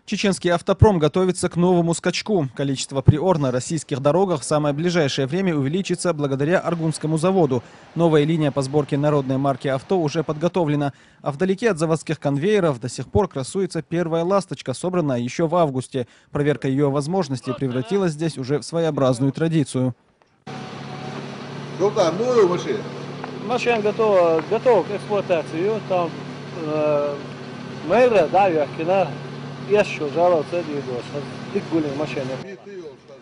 Чеченский автопром готовится к новому скачку. Количество приор на российских дорогах в самое ближайшее время увеличится благодаря Аргунскому заводу. Новая линия по сборке народной марки авто уже подготовлена. А вдалеке от заводских конвейеров до сих пор красуется первая ласточка, собранная еще в августе. Проверка ее возможностей превратилась здесь уже в своеобразную традицию. Машина готова к эксплуатации. Там мэра, да, вякина.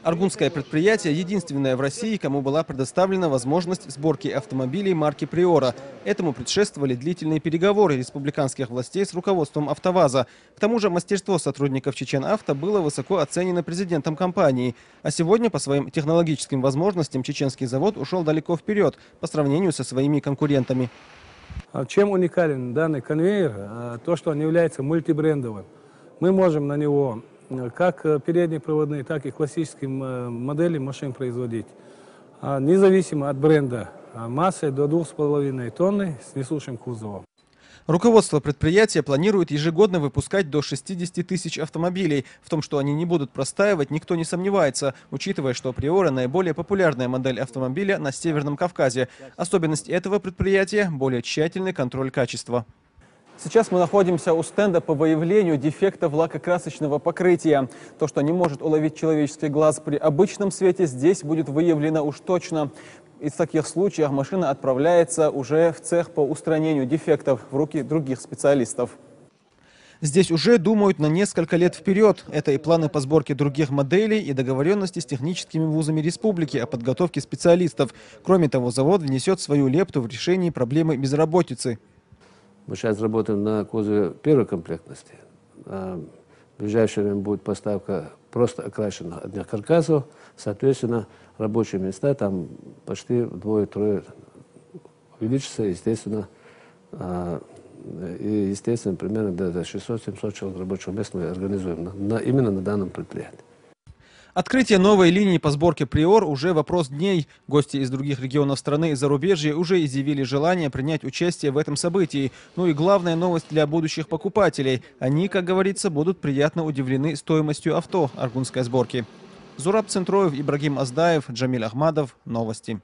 Аргунское предприятие единственное в России, кому была предоставлена возможность сборки автомобилей марки «Приора». Этому предшествовали длительные переговоры республиканских властей с руководством «АвтоВАЗа». К тому же мастерство сотрудников «Чечен-Авто» было высоко оценено президентом компании. А сегодня по своим технологическим возможностям чеченский завод ушел далеко вперед по сравнению со своими конкурентами. Чем уникален данный конвейер? То, что он является мультибрендовым. Мы можем на него как переднеприводные, так и классические модели машин производить, независимо от бренда, массой до 2,5 тонны с несущим кузовом. Руководство предприятия планирует ежегодно выпускать до 60 тысяч автомобилей. В том, что они не будут простаивать, никто не сомневается, учитывая, что «Приора» – наиболее популярная модель автомобиля на Северном Кавказе. Особенность этого предприятия – более тщательный контроль качества. Сейчас мы находимся у стенда по выявлению дефектов лакокрасочного покрытия. То, что не может уловить человеческий глаз при обычном свете, здесь будет выявлено уж точно. И в таких случаях машина отправляется уже в цех по устранению дефектов в руки других специалистов. Здесь уже думают на несколько лет вперед. Это и планы по сборке других моделей, и договоренности с техническими вузами республики о подготовке специалистов. Кроме того, завод внесет свою лепту в решение проблемы безработицы. Мы сейчас работаем на кузове первой комплектности. В ближайшее время будет поставка просто окрашенных одних каркасов. Соответственно, рабочие места там почти вдвое-трое увеличатся, естественно. И, естественно, примерно до 600-700 человек рабочих мест мы организуем именно на данном предприятии. Открытие новой линии по сборке «Приор» уже вопрос дней. Гости из других регионов страны и зарубежья уже изъявили желание принять участие в этом событии. Ну и главная новость для будущих покупателей. Они, как говорится, будут приятно удивлены стоимостью авто аргунской сборки. Зураб Центроев, Ибрагим Аздаев, Джамиль Ахмадов. Новости.